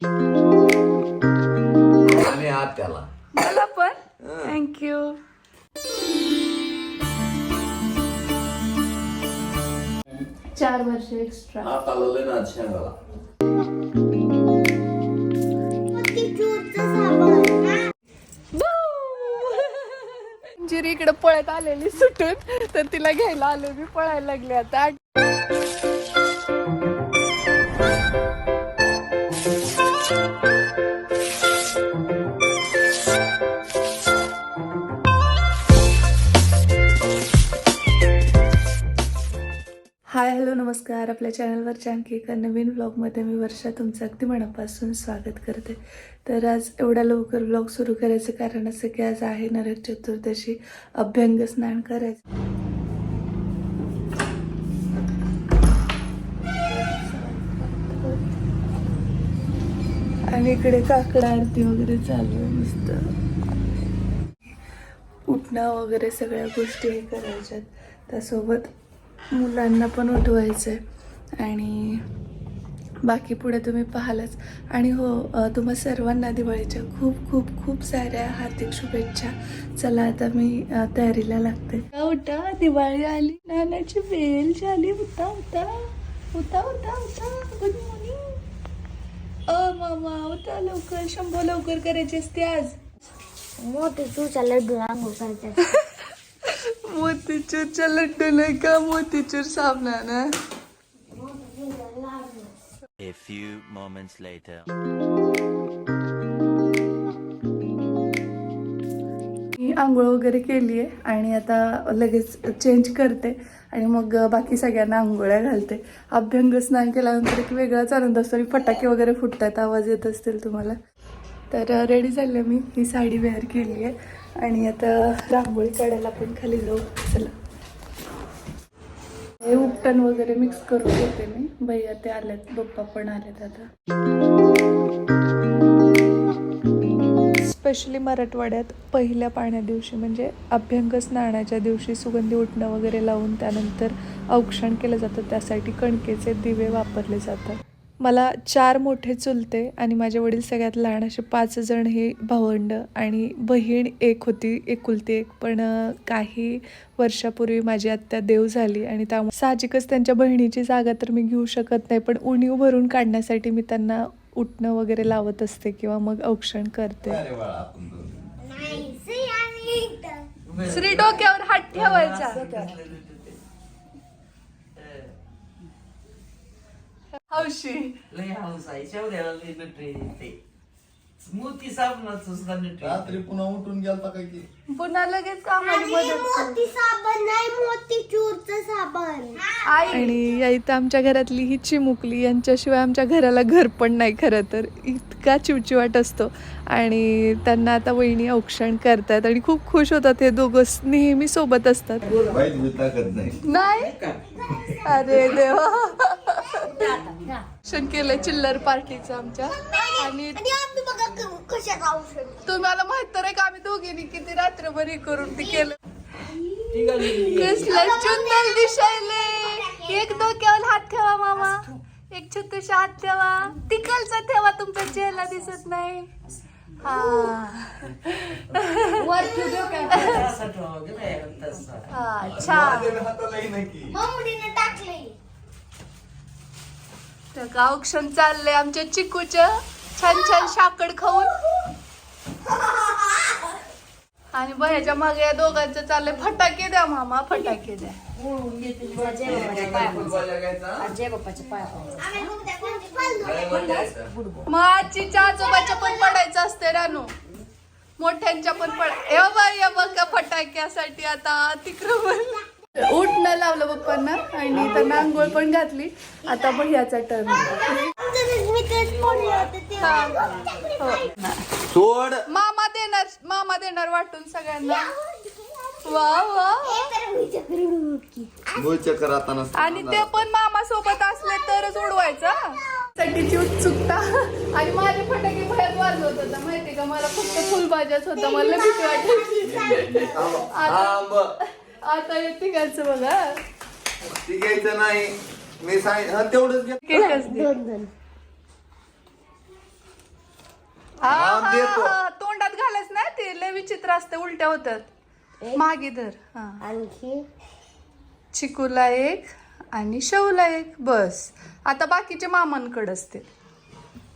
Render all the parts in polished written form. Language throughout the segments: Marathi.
आणि आत्याला मला पण थँक्यू. चार वर्ष एक्स्ट्रा. हाताला लय ना शेंगाला. जिरी इकडे पळत आलेली सुटून, तर तिला घ्यायला आले मी. पळायला लागले आता. हाय हॅलो नमस्कार. आपल्या चॅनलवरच्या आणखी एका नवीन व्लॉगमध्ये मी वर्षा तुमचं अगदी मनापासून स्वागत करते. तर आज एवढा लवकर व्लॉग सुरू करायचं कारण असं की आज आहे नरक चतुर्दशी, अभ्यंग स्नान करायचं. आणि इकडे काकडा आरती वगैरे चालू आहे. मस्त उठणं वगैरे सगळ्या गोष्टी हे करायच्यात. त्यासोबत मुलांना पण उठवायचं आहे आणि बाकी पुढे तुम्ही पाहालच. आणि हो, तुम्हा सर्वांना दिवाळीच्या खूप खूप खूप साऱ्या हार्दिक शुभेच्छा. चला आता मी तयारीला लागते. उठा, दिवाळी आली, नानाची बेल झाली. उठा उठा उठा उठा उठा. Good morning. मामा उठा लवकर. शंभो लवकर करायची असते आज. मोतीचूरचा लड्डू आंघोळ करतात. मोतीचूरच्या लड्डू नाही का, मोतीचूर साबणानं. A few moments later. मी आंघोळ वगैरे केली आहे आणि आता लगेच चेंज करते आणि मग बाकी सगळ्यांना आंघोळ्या घालते. अभ्यंग स्नान केल्यानंतर एक वेगळाच आनंद असतो आणि फटाके वगैरे फुटतात, आवाज येत असतील तुम्हाला. तर रेडी झाले मी. ही साडी वेअर केली आहे आणि आता रांगोळी काढायला पण खाली जाऊ. चला, हे उपटन वगैरे मिक्स करून घेते मी. भैया ते आलेत, पप्पा पण आलेत आता. स्पेशली मराठवाड्यात पहिल्या पाण्या दिवशी म्हणजे अभ्यंग स्नानाच्या दिवशी सुगंधी उठणं वगैरे लावून त्यानंतर औक्षण केलं जातं. त्यासाठी कणकेचे दिवे वापरले जातात. मला 4 मोठे चुलते आणि माझे वडील सगळ्यात लहान. असे 5 जण हे भावंड आणि बहीण एक होती, एकुलती एक. पण काही वर्षापूर्वी माझी आत्या देव झाली आणि त्यामुळे साहजिकच त्यांच्या बहिणीची जागा तर मी घेऊ शकत नाही. पण उणीव भरून काढण्यासाठी मी त्यांना उठणं वगैरे लावत असते किंवा मग औक्षण करते. श्री डोक्यावर हात ठेवायचा. हौशी लय हौस आहे. शेवद्याला लय नटरे ते मोती साबणाचं सुद्धा नटरे. रात्री पुन्हा उठून गेलता काय की पुन्हा लगेच कामाला मदत मोती साबण नाही, मोतीचूरचं साबण. आणि या इथं आमच्या घरातली ही चिमुकली, यांच्याशिवाय आमच्या घराला घर पण नाही खरं तर. इतका चिवचिवाट असतो. आणि त्यांना आता वहिनी औक्षण करतात आणि खूप खुश होतात. हे दोघं नेहमी सोबत असतात. नाही अरे देवा. औक्षण केलंय चिल्लर पार्टीचं आमच्या. आणि तुम्हाला माहित तर आहे का आम्ही दोघींनी किती रात्रभर हे करून ते केलं. कसलं चुंदल दिसायले. एक डोक्यावर हात ठेवा मामा, एक छोटासा हात ठेवा. तिकडचा ठेवा, तुमचा चेहरा दिसत नाही. हा छान. औक्षण चाललंय आमच्या चिकूच. छान छान साखर खाऊन. आणि बह्याच्या मागे या दोघांचं चाललंय फटाके द्या मामा, फटाके द्या. माझी आजोबाच्या पण पडायचं असते रानू, मोठ्यांच्या पण पडाय बघा फटाक्यासाठी. आता तिकडं उठणं लावलं पप्पांना आणि त्यांना आंघोळ पण घातली. आता भैयाचा टर्न. सोड. मामा देणार वाटून सगळ्यांना. वा वा. चक्कर आता आणि ते पण मामा सोबत असले तरच उडवायचं. साठीची उत्सुकता. आणि माझे फटाके भयात वाजवत होता माहिती का. मला फक्त फुलभाज्याच होता, मला भीती वाटायची. आता येते घ्यायचं बघा. ती घ्यायचं नाही मी तेवढंच घे. केकच दे. देतो. तोंडात घालायच ना ते लय विचित्र असते, उलट्या होतात. मागे धर. हा, आणखी चिकूला एक आणि शवला एक. बस आता बाकीचे मामांकडे असते.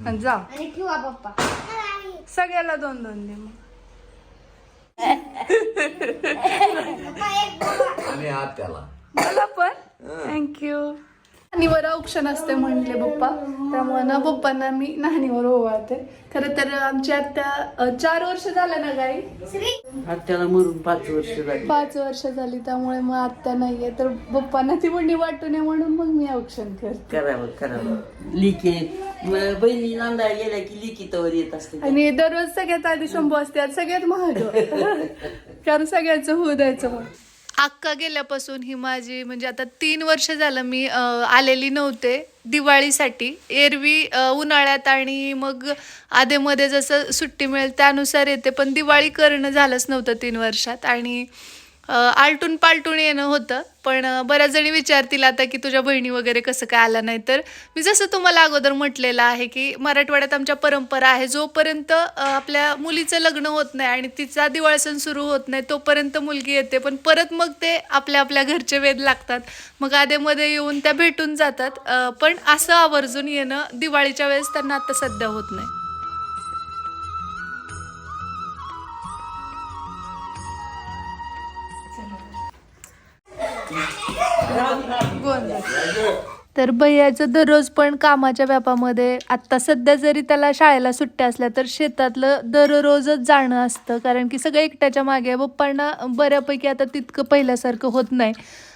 आणि जा आणि ठेवा पप्पा. सगळ्याला 2-2 दे मग. आणि आत्याला मला पण थँक्यू. नाणीवर औक्षण असते म्हणले पप्पा, त्यामुळे ना पप्पांना मी नाणीवर ओवाळते. खरं तर आमची आत्या 4 वर्ष झालं ना गाई, आत्याला मरून 5 वर्ष झाली. 5 वर्ष झाली, त्यामुळे मग आत्या नाहीये. तर पप्पांना ती मुंडी वाटू नये म्हणून मग मी औक्षण करते. करावं लिकी बहिणी नांदा गेल्या की लिकी तवर येत असते. आणि दररोज सगळ्यात आधी शंभू असते, आज सगळ्यात महाग. कारण सगळ्याचं होऊ द्यायचं मग. अक्का गेल्यापासून ही माझी म्हणजे आता 3 वर्ष झालं मी आलेली नव्हते दिवाळीसाठी. एरवी उन्हाळ्यात आणि मग आधेमध्ये जसं सुट्टी मिळेल त्यानुसार येते, पण दिवाळी करणं झालंच नव्हतं 3 वर्षात. आणि आलटून पालटून येणं होतं. पण बऱ्याच जणी विचारतील आता की तुझ्या बहिणी वगैरे कसं काय आला नाही. तर मी जसं तुम्हाला अगोदर म्हटलेलं आहे की मराठवाड्यात आमच्या परंपरा आहे, जोपर्यंत आपल्या मुलीचं लग्न होत नाही आणि तिचा दिवाळी सण सुरू होत नाही तोपर्यंत मुलगी येते. पण परत मग ते आपल्या आपल्या घरचे वेध लागतात, मग आधेमध्ये येऊन त्या भेटून जातात. पण असं आवर्जून येणं दिवाळीच्या वेळेस त्यांना आता सध्या होत नाही. तर भैयाचं दररोज पण कामाच्या व्यापामध्ये आत्ता सध्या जरी त्याला शाळेला सुट्ट्या असल्या तर शेतातलं दररोजच जाणं असतं, कारण की सगळं एकट्याच्या मागे. पप्पांना बऱ्यापैकी आता तितकं पहिल्यासारखं होत नाही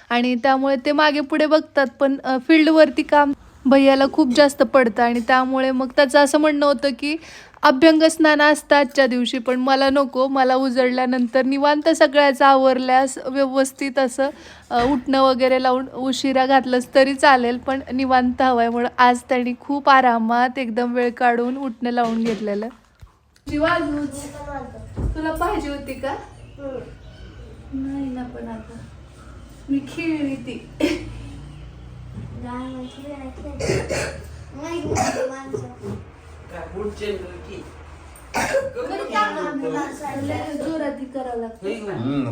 आणि त्यामुळे ते मागे पुढे बघतात. पण फील्डवरती काम भैयाला खूप जास्त पडतं आणि त्यामुळे मग त्याचं असं म्हणणं होतं की अभ्यंग स्नान असतं आजच्या दिवशी, पण मला नको, मला उजळल्यानंतर निवांत सगळ्याचं आवरल्यास व्यवस्थित असं उठणं वगैरे लावून उशिरा घातलंच तरी चालेल, पण निवांत हवंय. म्हणून आज त्यांनी खूप आरामात एकदम वेळ काढून उठणं लावून घेतलेलं. तुला पाहिजे होती का? नाही ना, पण आता मी खेळली ती. जोराती करावं लागतं.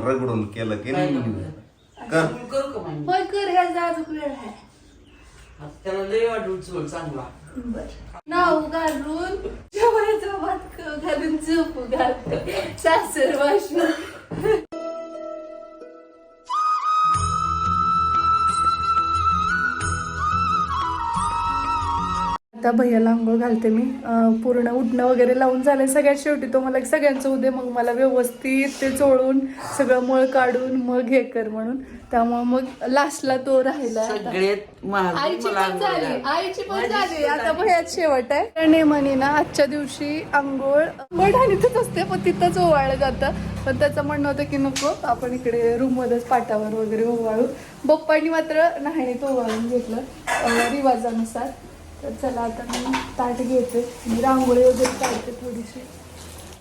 रगडून केलं की नाही कर. होय कर, ह्याचा अजून वेळ आहे. त्याला लय वाटून सोड चांगला. नाव घालून जेवायचा भात घालून झोपू घालतो सासर वाशू. आता भैयाला आंघोळ घालते मी. पूर्ण उठणं वगैरे लावून झालंय. सगळ्यात शेवटी तो मला सगळ्यांचं उद्या मग मला व्यवस्थित ते चोळून सगळं मळ काढून मग हे कर म्हणून, त्यामुळे मग लास्टला तो राहिला. सगळ्यात महाग आईची पण झाली, आईची पण झाली, आता भैयात शेवट आहे. त्या नेमाने ना आजच्या दिवशी आंघोळ ढाणीतच असते, पण तिथंच ओवाळलं जातं. पण त्याचं म्हणणं होतं की नको, आपण इकडे रूममध्येच पाटावर वगैरे ओवाळू. पप्पांनी मात्र न्हाणीत ओवाळून घेतलं रिवाजानुसार. तर चला आता मी ताट घेते, मी रांगोळी वगैरे काढते थोडीशी.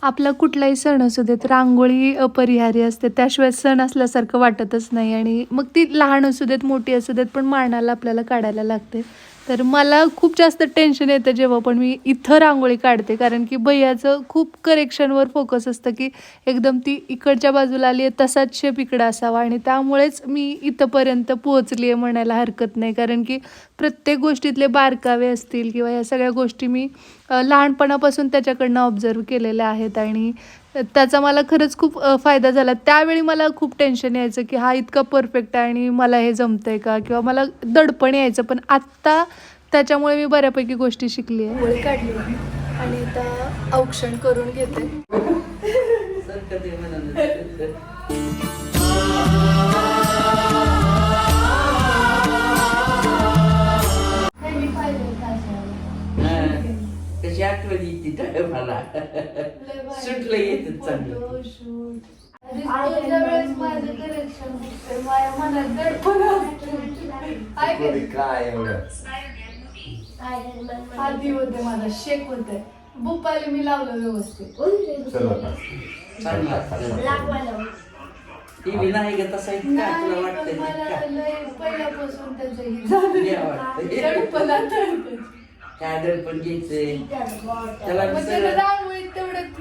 आपला कुठलाही सण असू देत रांगोळी अपरिहार्य असते, त्याशिवाय सण असल्यासारखं वाटतच नाही. आणि मग ती लहान असू देत मोठी असू देत, पण मानाला आपल्याला काढायला लागते. तर मला खूप जास्त टेन्शन येतं जेव्हा पण मी इथं रांगोळी काढते, कारण की भैयाचं खूप करेक्शनवर फोकस असतं की एकदम ती इकडच्या बाजूला आली आहे तसाच शेप इकडं असावा. आणि त्यामुळेच मी इथंपर्यंत पोहोचली आहे म्हणायला हरकत नाही, कारण की प्रत्येक गोष्टीतले बारकावे असतील किंवा या सगळ्या गोष्टी मी लहानपणापासून त्याच्याकडनं ऑब्झर्व केलेल्या आहेत आणि त्याचा मला खरंच खूप फायदा झाला. त्यावेळी मला खूप टेन्शन यायचं की हा इतका परफेक्ट आहे आणि मला हे जमतंय का, किंवा मला दडपण यायचं. पण आत्ता त्याच्यामुळे मी बऱ्यापैकी गोष्टी शिकली आहे. गोळी काढली आणि आता औक्षण करून घेते. कशी आठवण येते मला, सुटलं येत चांगलं. काय एवढं आधी होते माझा शेक होते, भोपाली मी लावलं व्यवस्थित. ती विनायक तसा इतका तुला वाटतं पहिल्यापासून त्याचं काय दडपण घ्यायचंय त्याला रांगोळीत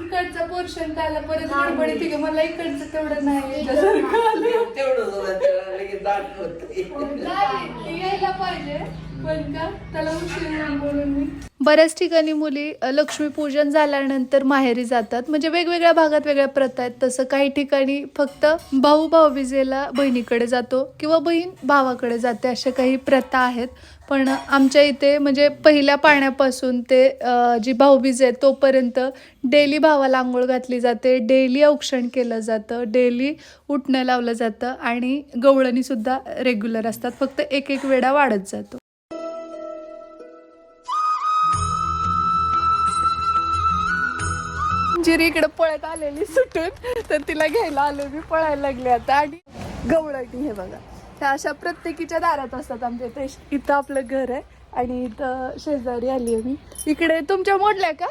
इकडचा पोर्शन खायला परत गडबडीत आहे की मला इकडचं तेवढं नाही याच्यासारखं आलं. तेवढं झालं त्याला लगेच दाट होते. नाही, ते यायला पाहिजे पण का त्याला उशीर होईल म्हणून मी. बऱ्याच ठिकाणी मुली लक्ष्मीपूजन झाल्यानंतर माहेरी जातात. म्हणजे वेगवेगळ्या भागात वेगळ्या प्रथा आहेत. तसं काही ठिकाणी फक्त भाऊ भाऊबीजेला बहिणीकडे जातो किंवा बहीण भावाकडे जाते, अशा काही प्रथा आहेत. पण आमच्या इथे म्हणजे पहिल्या पाण्यापासून ते जी भाऊबीज आहे तोपर्यंत डेली भावाला आंघोळ घातली जाते, डेली औक्षण केलं जातं, डेली उठणं लावलं जातं आणि गवळणीसुद्धा रेग्युलर असतात. फक्त एक एक वेळा वाढत जातो. जिरी इकडे पळत आलेली सुटून, तर तिला घ्यायला आलो मी. पळायला लागले आता. आणि गवळणी हे बघा, ह्या अशा प्रत्येकीच्या दारात असतात आमच्या इथे. इथं आपलं घर आहे आणि इथं शेजारी आली आहे मी. इकडे तुमच्या मोडल्या का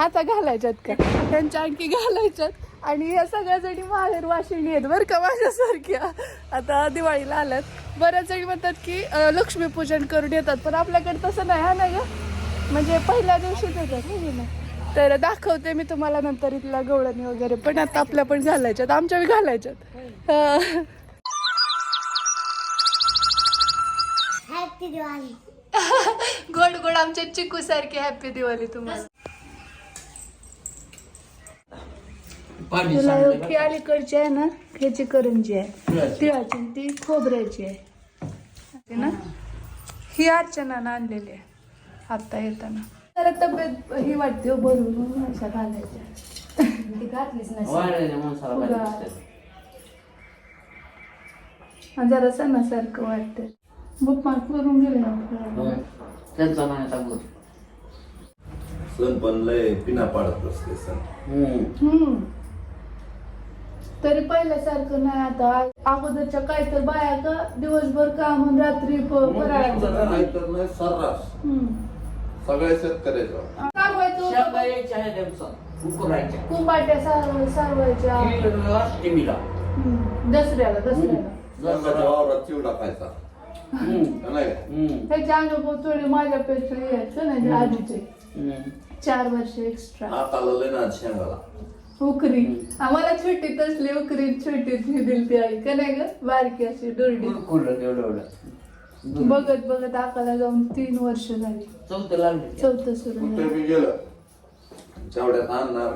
आता घालायच्यात का? त्यांच्या आणखी घालायच्यात. आणि या सगळ्या जणी माहेर वाशिणी आहेत बरं का माझ्यासारख्या. आता दिवाळीला आल्यात. बऱ्याच जणी म्हणतात की लक्ष्मीपूजन करून येतात, पण आपल्याकडे तसं नाही. हा नाही का, म्हणजे पहिल्या दिवशीच येतात. तर दाखवते मी तुम्हाला नंतर इथला गवळणी वगैरे. पण आता आपल्या पण घालायच्यात, आमच्या बी घालायच्यात. हॅपी दिवाळी. गोड गोड आमच्या चिकू सारखी हॅपी दिवाळी तुम्हाला. तुला ही अलीकडची आहे ना, ह्याची करंजी आहे तिळाची, ती खोबऱ्याची आहे ना. ही अर्चना आणलेली आहे आता येताना. जरा तब्येत ही वाटते भरून अशा घालायच्या. ती घातलीच नाही, जरा सणासारखं वाटतं. बुकमार्क करून गेले त्यांचा माहिती सांगू. सण पण लय पिना पाडत असते सण. तरी पहिल्यासारखं नाही आता. अगोदरच्या काय तर बाया का दिवसभर काम आणि रात्री फराळाचं. सर्रास सगळ्या शेतकऱ्याच्या कुंभाट्या सारवायच्या दसऱ्याला. वावरात चिवडा खायचा. त्याचे अनुभव थोडे माझ्यापेक्षा यायचं ना आधीचे 4 वर्ष एक्स्ट्रा. हाताला लय ना शेंगाला उकरी. आम्हाला छोटी तसली उकरी छोटी दिली ती आई का नाही ग, बारकी अशी दोरडी. बघत बघत आकाला जाऊन 3 वर्ष झाली. चौथं सुरू गेलं. जेवढ्यात आणणार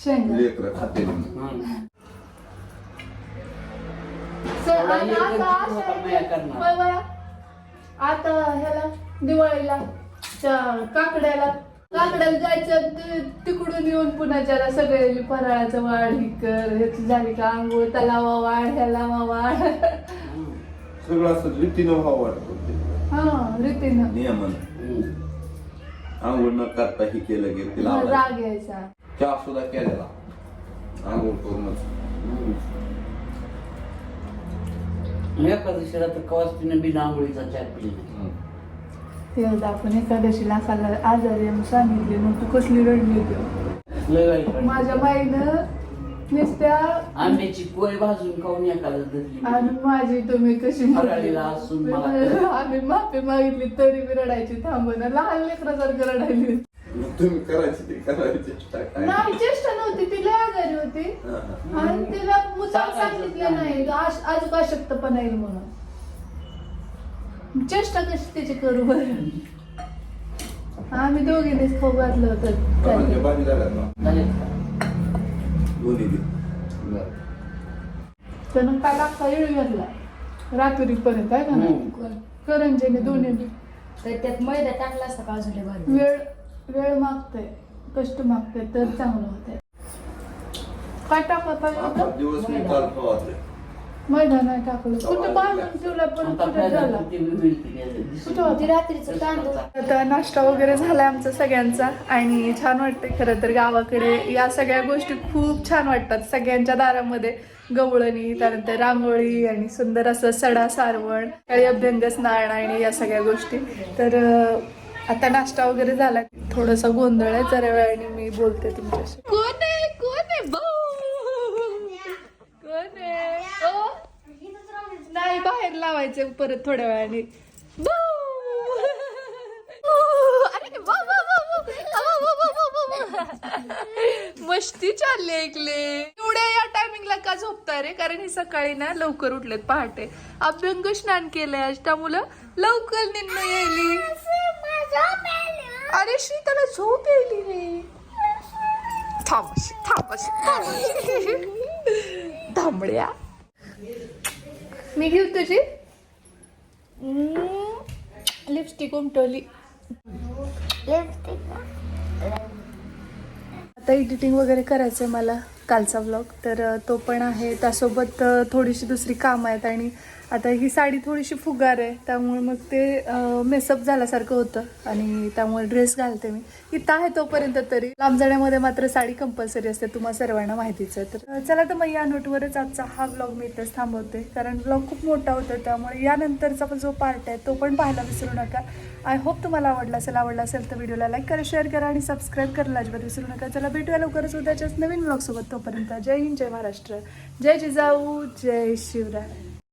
शेंगा लेकरं खाते. आता ह्याला दिवाळीला काकड्याला जायचं, तिकडून येऊन पुन्हा ज्याला सगळे फराळाचं वाढ ही कर, ह्याची झाली का आंघोळ, तलावा वाढ, ह्याला वाढ, सगळं असं रीतीनं व्हावं वाटत. हा रीतीनं नियमन. आंघोळ न करता ही केलं की तिला राग यायचा. चहा सुद्धा केलेला आंघोळ करूनच. एकादशीला तर कवाच तिने बिना आंघोळीचा चहा पिली. ते आपण एकादशीला खायला आजारी सांगितले, मग तू कसली रडली होती. माझ्या बाईनं नुसत्या आंब्याची पोळी भाजून खाऊन एकादश धरली. आणि माझी तुम्ही कशी फराळीला असून आम्ही माफी मागितली तरी मी रडायची थांबून. लहान लेकरासारखं रडायली. तुम्ही करायची ते करायची नाही, चेष्टा नव्हती, ती लय आजारी होती आणि तिला मुद्दाम सांगितलं नाही अजून अशक्तपणा येईल म्हणून. चेष्टा कशी त्याची करू बरं. आम्ही दोघींनीच खाऊ घातलं होतं. त्यानं काय लागता येळ घातला रात्रीपर्यंत आहे का नाही, करंजीने दोन्ही. त्यात मैदा टाकला असता का अजून वेळ मागतोय, कष्ट मागतोय तर चांगलं होतंय. काय टाकलं पाहिजे दिवस मी काल फवारले. मैदा नाही टाकलं. कुठं बांधून ठेवला पण कुठं झाला कुठं रात्रीचं तांदूळ. आता नाश्ता वगैरे झाला आमचा सगळ्यांचा आणि छान वाटतंय. खरं तर गावाकडे या सगळ्या गोष्टी खूप छान वाटतात. सगळ्यांच्या दारामध्ये गवळणी, त्यानंतर रांगोळी आणि सुंदर असं सडा सारवण, काही अभ्यंग स्नान आणि या सगळ्या गोष्टी. तर आता नाश्ता वगैरे झाला, थोडासा गोंधळ आहे. जरा वेळाने मी बोलते तुमच्याशी. कोण आहे भाऊ, कोण आहे? नाही, बाहेर लावायचं परत थोड्या वेळाने. मस्ती चालली ऐकले. एवढ्या या टायमिंगला का झोपताय रे? कारण ही सकाळी ना लवकर उठलेत पहाटे. अभ्यंग स्नान केलंय आज त्यामुळं लवकर निन्न यायली. अरे शीतला झोप यायली रे. थांबशी थांबड्या. मी घेऊ तुझी लिपस्टिक उमटवली. आता एडिटिंग वगैरे करायचं आहे मला कालचा व्लॉग, तर तो पण आहे. त्यासोबत थोडीशी दुसरी कामं आहेत. आणि आता ही साडी थोडीशी फुगार आहे त्यामुळे मग ते मेसअप झाल्यासारखं होतं आणि त्यामुळे ड्रेस घालते मी. इथं आहे तोपर्यंत तरी. लांब जाण्यामध्ये मात्र साडी कंपल्सरी असते, तुम्हाला सर्वांना माहितीच आहे. तर चला तर मग या नोटवरच आजचा हा व्लॉग मी इथंच थांबवते, कारण व्लॉग खूप मोठा होता. त्यामुळे यानंतरचा जो पार्ट आहे तो पण पाहायला विसरू नका. आय होप तुम्हाला आवडला असेल तर व्हिडिओला लाईक करा, शेअर करा आणि सबस्क्राईब करायला अजिबात विसरू नका. चला भेटूया लवकरच उद्याच्याच नवीन व्लॉगसोबत. तोपर्यंत जय हिंद, जय महाराष्ट्र, जय जिजाऊ, जय शिवराय.